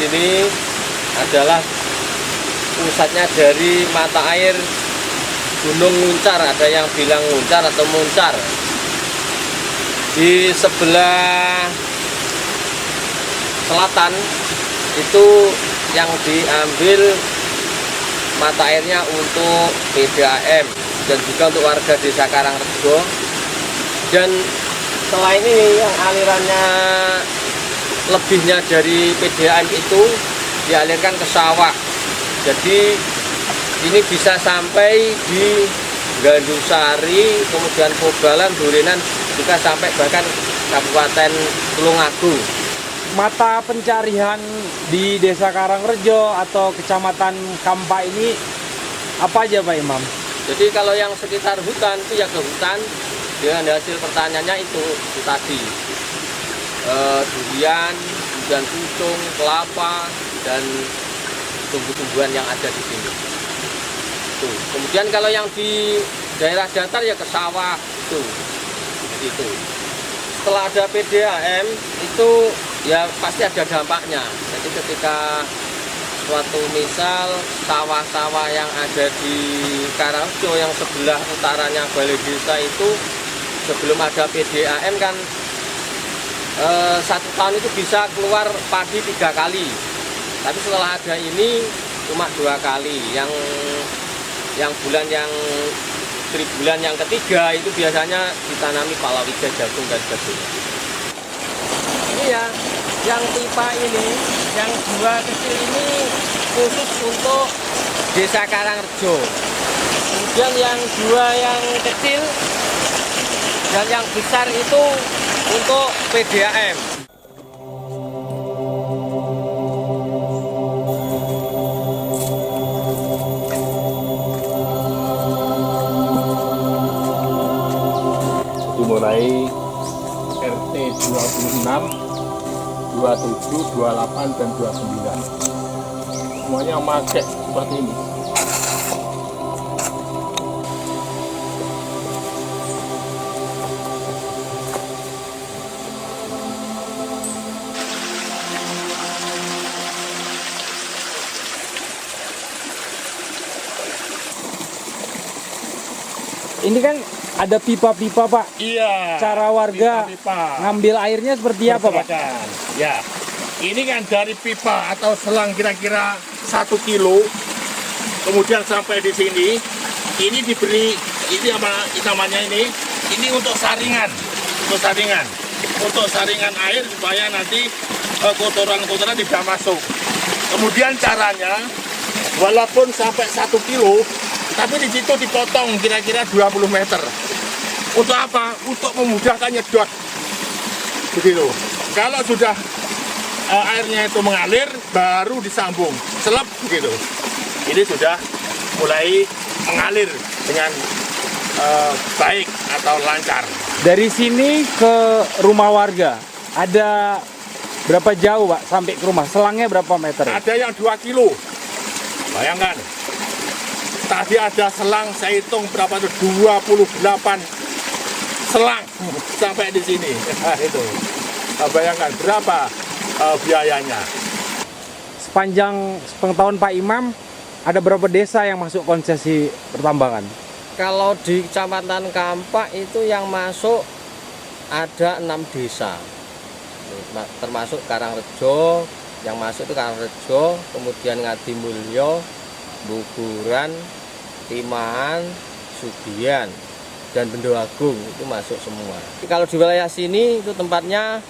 sini adalah pusatnya dari mata air Gunung Muncar. Ada yang bilang Muncar atau Muncar. Di sebelah selatan itu yang diambil mata airnya untuk PDAM dan juga untuk warga desa Karangrejo. Dan selain ini yang alirannya lebihnya dari PDAM itu dialirkan ke sawah. Jadi ini bisa sampai di Gandusari, kemudian Pobalan, Durenan, juga sampai bahkan Kabupaten Tulungagung. Mata pencarian di Desa Karangrejo atau Kecamatan Kampak ini apa aja Pak Imam? Jadi kalau yang sekitar hutan itu ya ke hutan dengan hasil pertaniannya itu tadi durian, kemudian pucung, kelapa, dan tumbuh-tumbuhan yang ada di sini. Tuh. Kemudian kalau yang di daerah datar ya ke sawah itu. Setelah ada PDAM itu ya pasti ada dampaknya. Jadi ketika suatu misal sawah-sawah yang ada di Karangrejo yang sebelah utaranya Balai Desa itu sebelum ada PDAM kan 1 tahun itu bisa keluar padi 3 kali. Tapi setelah ada ini cuma 2 kali. Yang bulan yang tribulan yang ketiga itu biasanya ditanami palawija, jagung dan sebagainya. Ini ya, yang pipa ini, yang 2 kecil ini khusus untuk Desa Karangrejo. Kemudian yang 2 yang kecil dan yang besar itu untuk PDAM. Mulai RT 26, 27, 28, dan 29 semuanya pakai seperti ini. Ini kan ada pipa-pipa Pak. Iya. Cara warga pipa-pipa ngambil airnya seperti apa Pak? Ya, ini kan dari pipa atau selang kira-kira 1 kilo, kemudian sampai di sini. Ini diberi, ini apa namanya ini untuk saringan, untuk saringan air supaya nanti kotoran-kotoran tidak masuk. Kemudian caranya, walaupun sampai 1 kilo, tapi di situ dipotong kira-kira 20 meter. Untuk apa? Untuk memudahkan nyedot. Begitu. Kalau sudah airnya itu mengalir, baru disambung. Selep begitu. Ini sudah mulai mengalir dengan baik atau lancar. Dari sini ke rumah warga ada berapa jauh Pak sampai ke rumah? Selangnya berapa meter? Ada yang 2 kilo. Bayangkan. Tadi ada selang, saya hitung berapa itu, 28 selang sampai di sini. Nah, itu. Bayangkan berapa biayanya. Sepanjang pengetahuan Pak Imam, ada berapa desa yang masuk konsesi pertambangan? Kalau di Kecamatan Kampak itu yang masuk ada 6 desa. Termasuk Karangrejo, yang masuk itu Karangrejo, kemudian Ngadimulyo, Buburan, Timahan, Sugian, dan Bendoagung itu masuk semua. Kalau di wilayah sini itu tempatnya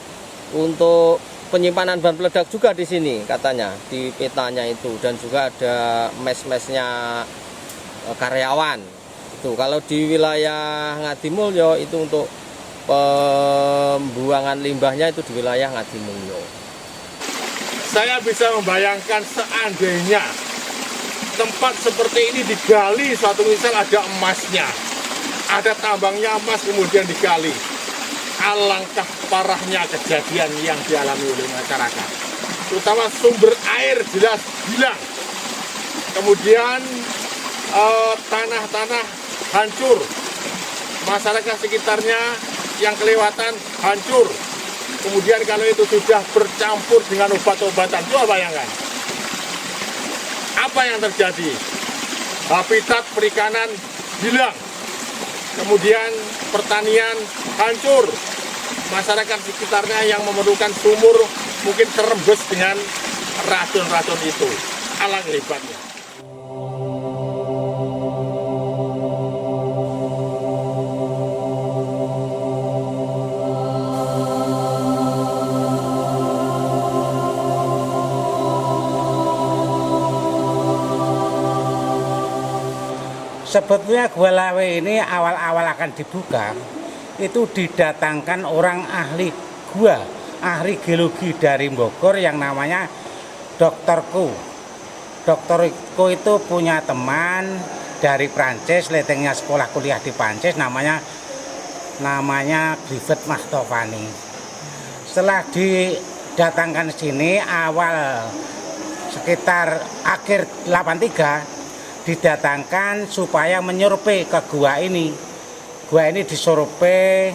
untuk penyimpanan bahan peledak juga di sini katanya di petanya itu, dan juga ada mes-mesnya karyawan. Itu kalau di wilayah Ngadimulyo itu untuk pembuangan limbahnya itu di wilayah Ngadimulyo. Saya bisa membayangkan seandainya tempat seperti ini digali, suatu misal ada emasnya, ada tambangnya emas kemudian digali, alangkah parahnya kejadian yang dialami oleh masyarakat. Terutama sumber air jelas hilang, kemudian tanah-tanah hancur, masyarakat sekitarnya yang kelewatan hancur, Kemudian kalau itu sudah bercampur dengan obat-obatan, coba bayangkan. Apa yang terjadi? Habitat perikanan hilang. Kemudian pertanian hancur. Masyarakat sekitarnya yang memerlukan sumur mungkin terembus dengan racun-racun itu. Alangkah hebatnya. Sebetulnya Gua Lawe ini awal-awal akan dibuka, itu didatangkan orang ahli gua, ahli geologi dari Bogor yang namanya Dr. Ku. Dr. Ku itu punya teman dari Prancis, letengnya sekolah kuliah di Prancis, namanya Griffith Mahtofani. Setelah didatangkan sini awal sekitar akhir 83 didatangkan supaya menyurvei ke gua ini. Gua ini disurvei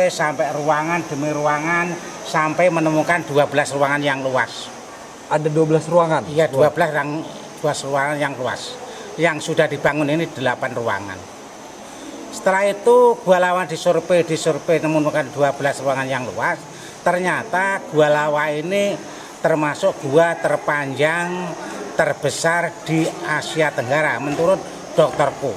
sampai ruangan demi ruangan sampai menemukan 12 ruangan yang luas. Ada 12 ruangan? Iya, 12 ruangan yang luas. Yang sudah dibangun ini 8 ruangan. Setelah itu Gua Lawa disurvei menemukan 12 ruangan yang luas. Ternyata Gua Lawa ini termasuk gua terpanjang terbesar di Asia Tenggara menurut Dr. Ku.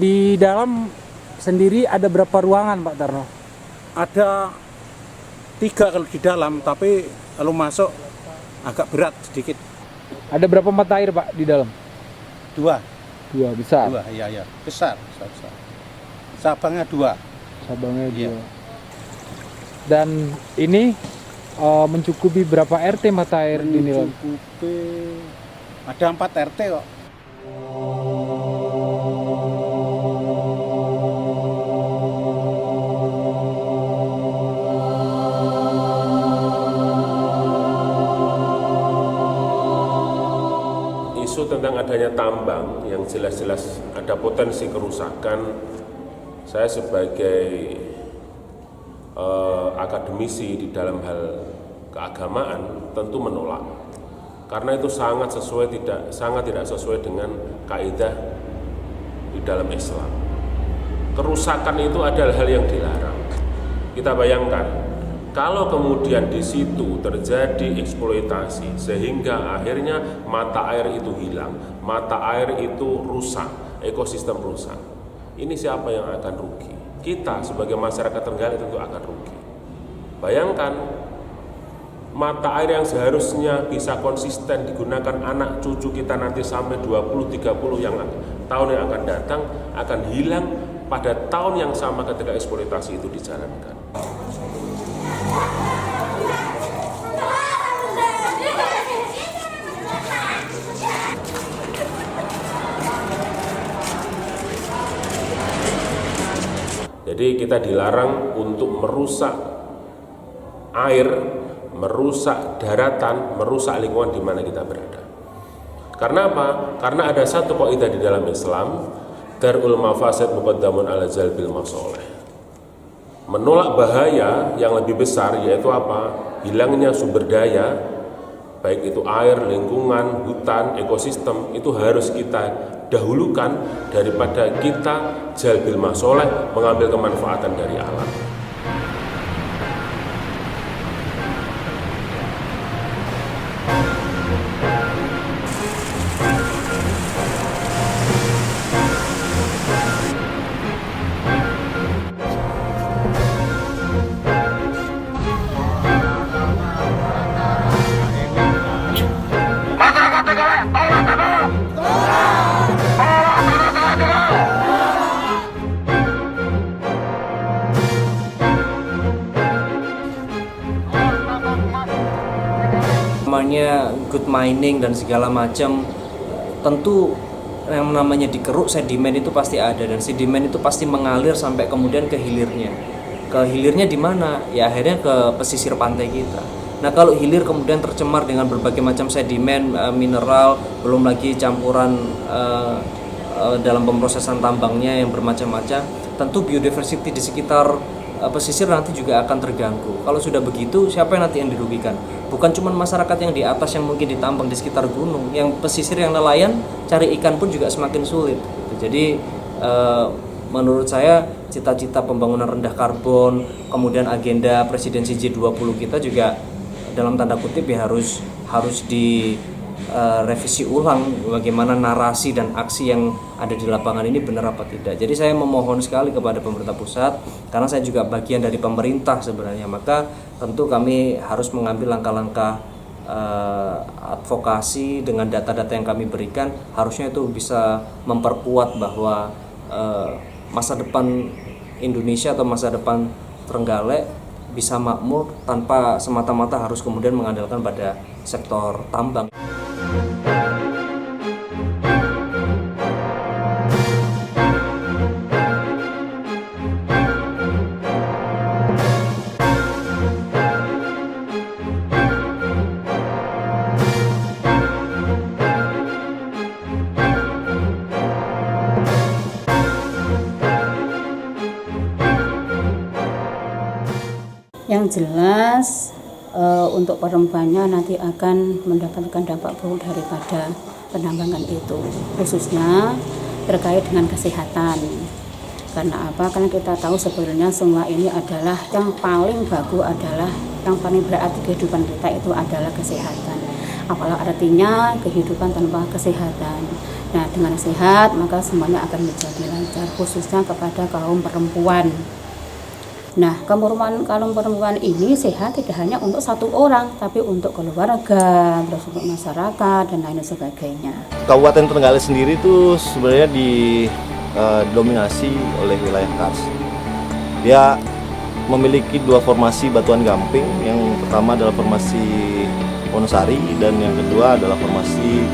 Di dalam sendiri ada berapa ruangan, Pak Tarno? Ada 3 kalau di dalam, tapi kalau masuk agak berat sedikit. Ada berapa mata air, Pak, di dalam? 2 besar. iya besar. Sabangnya 2. Sabangnya 2. Iya. Dan ini mencukupi berapa RT mata air di Nilam? Mencukupi ada 4 RT kok. Isu tentang adanya tambang yang jelas-jelas ada potensi kerusakan, saya sebagai akademisi di dalam hal keagamaan tentu menolak, karena itu sangat tidak sesuai dengan kaidah di dalam Islam. Kerusakan itu adalah hal yang dilarang. Kita bayangkan kalau kemudian di situ terjadi eksploitasi sehingga akhirnya mata air itu hilang, mata air itu rusak, ekosistem rusak. Ini siapa yang akan rugi? Kita sebagai masyarakat Trenggalek tentu akan rugi. Bayangkan mata air yang seharusnya bisa konsisten digunakan anak cucu kita nanti sampai 20-30 tahun yang akan datang akan hilang pada tahun yang sama ketika eksploitasi itu dijalankan. Jadi kita dilarang untuk merusak air, merusak daratan, merusak lingkungan di mana kita berada. Karena apa? Karena ada satu kaidah di dalam Islam, darul mafasid muqaddamun ala jalbil masoleh. Menolak bahaya yang lebih besar yaitu apa? Hilangnya sumber daya, baik itu air, lingkungan, hutan, ekosistem, itu harus kita dahulukan daripada kita jalbil masoleh, mengambil kemanfaatan dari alam. Namanya good mining dan segala macam, tentu yang namanya dikeruk sedimen itu pasti ada, dan sedimen itu pasti mengalir sampai kemudian ke hilirnya. Ke hilirnya di mana? Ya akhirnya ke pesisir pantai kita. Nah kalau hilir kemudian tercemar dengan berbagai macam sedimen, mineral, belum lagi campuran dalam pemrosesan tambangnya yang bermacam-macam, tentu biodiversity di sekitar pesisir nanti juga akan terganggu. Kalau sudah begitu, siapa yang nanti yang dirugikan? Bukan cuma masyarakat yang di atas yang mungkin ditambang di sekitar gunung, yang pesisir yang nelayan cari ikan pun juga semakin sulit. Jadi menurut saya cita-cita pembangunan rendah karbon, kemudian agenda presidensi G20 kita juga dalam tanda kutip ya harus direvisi ulang bagaimana narasi dan aksi yang ada di lapangan ini benar apa tidak. Jadi saya memohon sekali kepada pemerintah pusat, karena saya juga bagian dari pemerintah sebenarnya, maka tentu kami harus mengambil langkah-langkah advokasi dengan data-data yang kami berikan, harusnya itu bisa memperkuat bahwa masa depan Indonesia atau masa depan Trenggalek bisa makmur tanpa semata-mata harus kemudian mengandalkan pada sektor tambang. Yang jelas untuk perempuannya nanti akan mendapatkan dampak buruk daripada penambangan itu, khususnya terkait dengan kesehatan. Karena apa? Karena kita tahu sebenarnya semua ini adalah yang paling bagus, adalah yang paling berarti kehidupan kita itu adalah kesehatan. Apalah artinya kehidupan tanpa kesehatan. Nah, dengan sehat maka semuanya akan menjadi lancar, khususnya kepada kaum perempuan. Nah, kaum perempuan ini sehat tidak hanya untuk satu orang, tapi untuk keluarga, terus untuk masyarakat dan lain sebagainya. Kabupaten Trenggalek sendiri itu sebenarnya didominasi oleh wilayah Kars. Dia memiliki dua formasi batuan gamping, yang pertama adalah formasi Wonosari dan yang kedua adalah formasi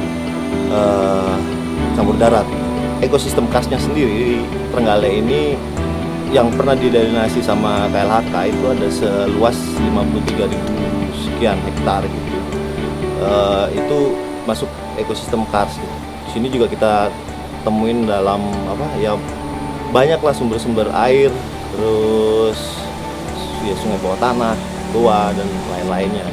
campur darat. Ekosistem Karsnya sendiri Trenggalek ini yang pernah didelinasi sama KLHK itu ada seluas 53.000 sekian hektar gitu. Itu masuk ekosistem Kars gitu. Di sini juga kita temuin dalam banyaklah sumber-sumber air, terus ya sungai bawah tanah, goa dan lain-lainnya.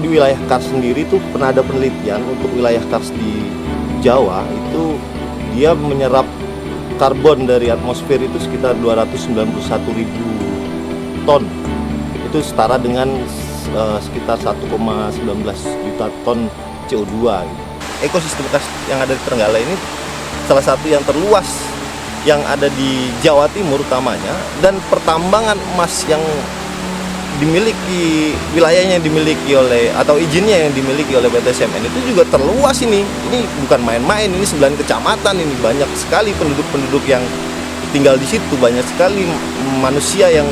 Di wilayah Kars sendiri tuh pernah ada penelitian untuk wilayah Kars di Jawa itu dia menyerap karbon dari atmosfer itu sekitar 291.000 ton. Itu setara dengan sekitar 1,19 juta ton CO2 gitu. Ekosistem yang ada di Trenggalek ini salah satu yang terluas yang ada di Jawa Timur utamanya, dan pertambangan emas yang dimiliki, wilayahnya yang dimiliki oleh atau izinnya yang dimiliki oleh PT SMN itu juga terluas ini. Ini bukan main-main, ini 9 kecamatan, ini banyak sekali penduduk-penduduk yang tinggal di situ, banyak sekali manusia yang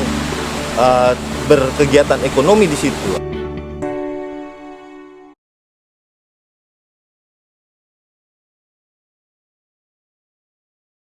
berkegiatan ekonomi di situ.